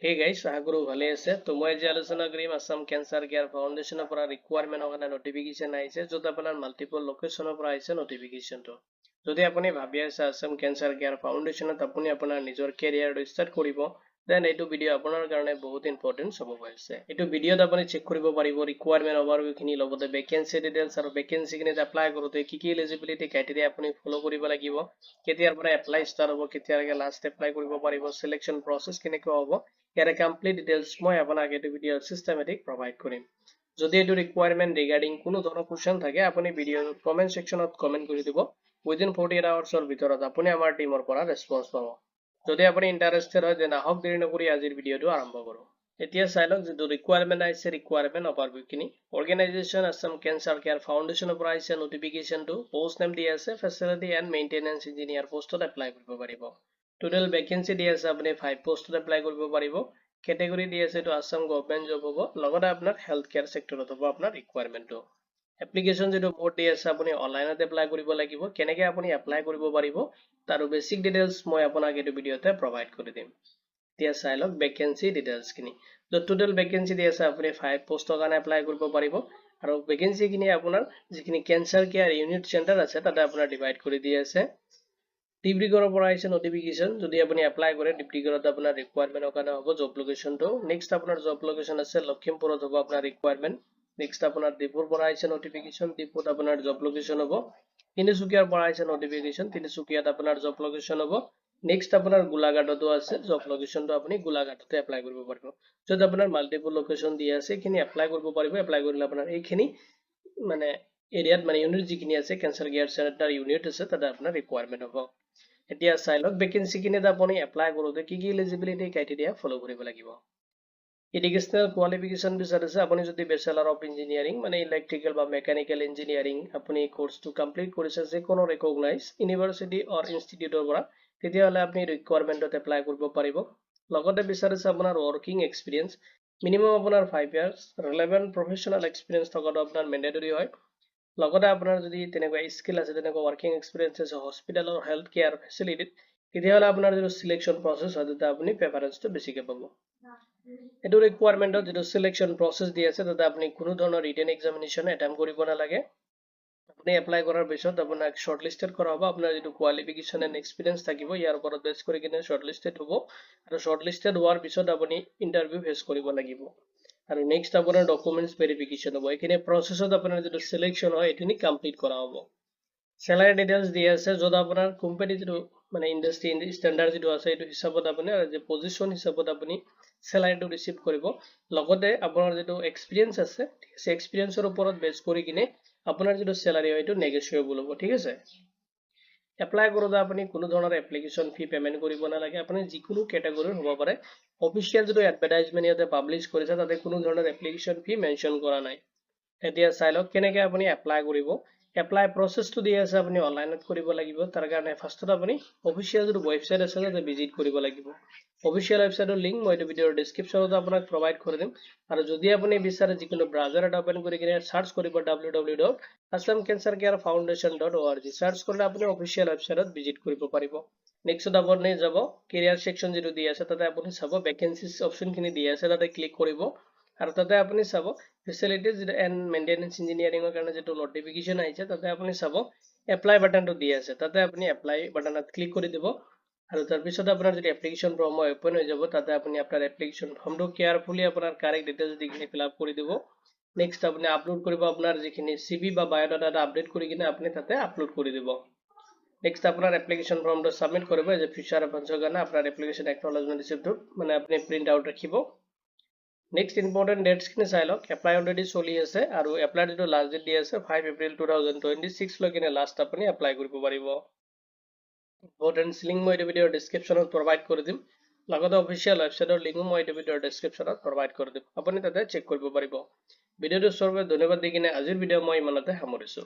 Hey guys, Sahaguru ভালে আছে তো মই আজি আলোচনা কৰিম আসাম ক্যান্সাৰ কেয়াৰ ফাউণ্ডেশ্যনৰ পৰা ৰিকুৱাৰমেন্ট কাৰণে নটিফিকেশন আহিছে যত আপোনাৰ মাল্টিপল লোকেশনৰ পৰা আহিছে নটিফিকেশনটো যদি আপুনি ভাবি আছে আসাম ক্যান্সাৰ কেয়াৰ ফাউণ্ডেশ্যনত আপুনি আপোনাৰ নিজৰ কেৰিয়াৰটো ষ্টাৰ্ট কৰিব দেন এইটো ভিডিও আপোনাৰ কাৰণে বহুত ইম্পৰ্টেন্ট হ'ব গৈছে এইটো ভিডিওত আপুনি চেক কৰিব পাৰিব ৰিকুৱাৰমেন্ট ওভাৰভিউ খিনি লগতে ভেকেন্সি ডিটেইলছ আৰু ভেকেন্সি খিনি এপ্লাই কৰোতে কি এলিজিবিলিটি ক্ৰাইটেৰিয়া আপুনি ফলো কৰিব লাগিব কেতিয়াৰ পৰা এপ্লাই ষ্টাৰ্ট হ'ব কেতিয়ালৈকে লাষ্ট এপ্লাই কৰিব পাৰিব সিলেকশন প্ৰসেস কেনেকৈ হ'ব ইয়াৰে কমপ্লিট ডিটেইলছ মই আপোনাক এইটো ভিডিও সিস্টেমেটিক প্ৰভাইড কৰিম যদি এইটো ৰিকুৱাৰমেন্ট ৰিগাৰ্ডিং কোনো ধৰণৰ কোৱেশ্চন থাকে আপুনি ভিডিওৰ কমেন্ট সেকশনত কমেন্ট কৰি দিব উইদিন 48 আৱাৰ্ছৰ ভিতৰত আপুনি আমাৰ টিমৰ পৰা ৰেসপন্স পাব যদি আপুনি ইন্টাৰেষ্টেড হয় তেনে আহক দেৰি নকৰি আজিৰ ভিডিওটো আৰম্ভ কৰো এতিয়া চাই লওক যেটো ৰিকুৱাৰমেন্ট আছে ৰিকুৱাৰমেন্ট ওভাৰভিউ খিনি অৰ্গেনাইজেচন আসাম ক্যান্সাৰ কেয়াৰ ফাউণ্ডেশ্যনৰ পৰা আহিছে নটিফিকেশনটো পোষ্ট নেম দি আছে ফেচিলিটি এণ্ড মেইনটেনেন্স ইঞ্জিনিয়াৰ পোষ্টত এপ্লাই কৰিব পাৰিব টোটাল ভেকেন্সি দি আছে আপুনি 5 পোষ্টত এপ্লাই কৰিব পাৰিব ক্যাটেগৰি দি আছে তো আসাম গভৰ্নমেন্ট জব হ'ব লগতে আপোনাৰ হেলথ কেয়াৰ সেক্টৰত হ'ব আপোনাৰ ৰিকুৱাৰমেন্টটো এপ্লিকেশন যেটো মোড দি আছে আপুনি অনলাইনত এপ্লাই কৰিব লাগিব কেনেকৈ আপুনি এপ্লাই কৰিব পাৰিব তাৰ বেসিক ডিটেইলছ মই আপোনাক এই ভিডিওতে প্ৰভাইড কৰি দিম এতিয়া চাই লওক ভেকেন্সি ডিটেইলছ খিনি তো টোটাল ভেকেন্সি দি আছে আপুনি 5 পোষ্টৰ কাৰণে এপ্লাই কৰিব পাৰিব আৰু ভেকেন্সি খিনি আপোনাৰ যিখিনি ক্যান্সাৰ কেয়াৰ ইউনিট চেণ্টাৰ আছে তাতে আপোনাৰ ডিভাইড কৰি দি আছে ডিব্ৰুগড়ৰ পৰা আহিছে নটিফিকেশন যদি আপুনি এপ্লাই কৰে ডিব্ৰুগড়ত আপোনাৰ ৰিকুৱাৰমেন্টৰ কাৰণে হ'ব জব লোকেশনটো নেক্সট আপোনাৰ জব লোকেশন আছে লখিমপুৰত হ'ব আপোনাৰ ৰিকুৱাৰমেন্ট নেক্সট আপোনাৰ ডিপুৰ পৰা আহিছে নটিফিকেশন ডিপুত আপোনাৰ জব লোকেশন হ'ব তিনিচুকীয়াৰ পৰা আহিছে নটিফিকেশন তিনিচুকীয়াত আপোনাৰ জব লোকেশন হ'ব নেক্সট আপোনাৰ গোলাঘাটতো আছে জব লোকেশনটো আপুনি গোলাঘাটতে এপ্লাই কৰিব পাৰিব যদি আপোনাৰ মাল্টিপল লোকেশন দি আছে খিনি এপ্লাই কৰিব পাৰিব এপ্লাই কৰিলে আপোনাৰ এইখিনি মানে এৰিয়াত মানে ইউনিট যিখিনি আছে ক্যান্সাৰ কেয়াৰ চেণ্টাৰ ইউনিট আছে তাতে আপোনাৰ ৰিকুৱাৰমেন্ট হ'ব এতিয়া চাই লওক ভেকেন্সি কিনে আপুনি এপ্লাই কৰোতে কি এলিজিবিলিটি ক্ৰাইটেৰিয়া ফলো কৰিব লাগিব এডুকেশনাল কোৱালিফিকেশন বিচাৰিছে আপুনি যদি বেচেলাৰ অফ ইঞ্জিনিয়াৰিং মানে ইলেক্ট্ৰিকেল বা মেকানিকেল ইঞ্জিনিয়াৰিং আপুনি কোৰ্সটো কমপ্লিট কৰিছে যে কোনো ৰেকগনাইজ ইউনিভাৰ্সিটি অৰ ইনষ্টিটিউটৰ পৰা তেতিয়াহলে আপুনি ৰিকুৱাৰমেন্টত এপ্লাই কৰিব পাৰিব লগতে বিচাৰিছে আপোনাৰ ওয়াৰ্কিং এক্সপেৰিয়েন্স মিনিমাম আপোনাৰ 5 ইয়াৰ্স ৰিলেভেন্ট প্ৰফেশনাল এক্সপেৰিয়েন্স থকাটো আপোনাৰ মেন্ডেটৰি হয় লগতে আপোনাৰ যদি তেনেকুৱা স্কিল আছে তেনেকুৱা ওয়াৰ্কিং এক্সপেৰিয়েন্স আছে হস্পিটেলৰ হেলথ কেয়াৰ ফেচিলিটিত তেতিয়াহলে আপোনাৰ যেটো সিলেকশন প্ৰসেস হয় তাতে আপুনি প্ৰেফাৰেন্সটো বেছিকৈ পাব এটো ৰিকুৱাৰমেন্টত যেটো সিলেকশন প্ৰসেস দি আছে তাতে আপুনি কোনো ধৰণৰ ৰিটেন এক্সামিনেশন এটেম্প কৰিব নালাগে আপুনি এপ্লাই কৰাৰ পিছত আপোনাক শৰ্টলিস্টেড কৰা হ'ব আপোনাৰ যেটো কোৱালিফিকেশন এণ্ড এক্সপেৰিয়েন্স থাকিব ইয়াৰ ওপৰত বেছ কৰি কিনে শৰ্টলিস্টেড হ'ব আৰু শৰ্টলিস্টেড হোৱাৰ পিছত আপুনি ইন্টাৰভিউ ফেস কৰিব লাগিব আৰু নেক্সট আপোনাৰ ডকুমেন্টস ভেৰিফিকেশন হ'ব এখিনি প্ৰসেসত আপোনাৰ যেটো সিলেকশন হয় এখিনি কমপ্লিট কৰা হ'ব স্যালাৰি ডিটেইলছ দি আছে যত আপোনাৰ কোম্পানী যেটো মানে ইন্ডাষ্ট্ৰি ষ্টেণ্ডাৰ্ড যেটো আছে এটো হিচাপত আপুনি যে পজিশন হিচাপত আপুনি স্যালাৰিটো ৰিসিভ কৰিব লগতে আপোনাৰ যেটো এক্সপেৰিয়েন্স আছে সেই এক্সপেৰিয়েন্সৰ ওপৰত বেছ কৰি কিনে আপোনাৰ যেটো স্যালাৰি হয় এটো নেগোশিয়েবল হ'ব ঠিক আছে এপ্লাই কৰোতে আপুনি কোনো ধৰণৰ এপ্লিকেশন ফি পেমেন্ট কৰিব নালাগে আপুনি যিকোনো ক্যাটাগৰীৰ হ'ব পাৰে অফিচিয়েল যেটো এডভাৰটাইজমেন্ট ইয়াতে পাবলিশ কৰিছে তাতে কোনো ধৰণৰ এপ্লিকেশন ফি মেনশন কৰা নাই এতিয়া চাই লওক কেনেকৈ আপুনি এপ্লাই কৰিব এপ্লাই প্ৰসেসটো দি আছে আপুনি অনলাইনত কৰিব লাগিব তাৰ কাৰণে ফাৰ্ষ্টত আপুনি অফিচিয়েল যেটো ওয়েবসাইট আছে তাতে ভিজিট কৰিব লাগিব অফিচিয়েল ওয়েবসাইটৰ লিংক মই এই ভিডিওৰ ডেসক্ৰিপচনত আপোনাক প্ৰভাইড কৰি দিম আৰু যদি আপুনি বিচাৰে যিকোনো ব্ৰাউজাৰ এটা ওপেন কৰি কিনে সাৰ্চ কৰিব www.assamcancercarefoundation.org সাৰ্চ কৰিলে আপুনি অফিচিয়েল ওয়েবসাইটত ভিজিট কৰিব পাৰিব নেক্সট আপুনি যাব কেৰিয়াৰ সেকশন যেটো দি আছে তাতে আপুনি চাব ভেকেন্সিজ অপচন খিনি দি আছে তাতে ক্লিক কৰিব আৰু তাতে আপুনি চাব ফেচিলিটিজ এণ্ড মেইনটেনেন্স ইঞ্জিনিয়াৰিংৰ কাৰণে যেটো নটিফিকেশন আহিছে তাতে আপুনি চাব এপ্লাই বাটনটো দি আছে তাতে আপুনি এপ্লাই বাটনত ক্লিক কৰি দিব আৰু তাৰ পিছত আপোনাৰ যদি এপ্লিকেশন ফৰ্ম ওপেন হৈ যাব তাতে আপুনি আপোনাৰ এপ্লিকেশন ফৰ্মটো কেয়াৰফুলি আপোনাৰ কাৰেক্ট ডিটেইলছ দি কিনে ফিল আপ কৰি দিব নেক্সট আপুনি আপলোড কৰিব আপোনাৰ যিখিনি সিভি বা বায়োডাটা আপডেট কৰি কিনে আপুনি তাতে আপলোড কৰি দিব নেক্সট আপোনাৰ এপ্লিকেশন ফৰ্মটো সাবমিট কৰিব যে ফিউচাৰ ৰেফাৰেন্সৰ কাৰণে আপোনাৰ এপ্লিকেশন একনলেজমেন্ট ৰিসিপ্টটো মানে আপুনি প্ৰিন্ট আউট ৰাখিব নেক্সট ইম্পৰ্টেন্ট ডেটস খিনি চাই লওক এপ্লাই অলৰেডি চলি আছে আৰু এপ্লাই যেটো লাষ্ট ডেট দি আছে 5 এপ্ৰিল 2026 লৈ কিনে লাষ্ট আপুনি এপ্লাই কৰিব পাৰিব ইম্পৰ্টেন্ট লিংক মই এই ভিডিওৰ ডেসক্ৰিপচনত প্ৰভাইড কৰি দিম লগতে অফিচিয়েল ওয়েবসাইটৰ লিংকও মই এই ভিডিওৰ ডেসক্ৰিপচনত প্ৰভাইড কৰি দিম আপুনি তাতে চেক কৰিব পাৰিব ভিডিওটো চোৱাৰ বাবে ধন্যবাদ দি কিনে আজিৰ ভিডিও মই ইমানতে সামৰিছো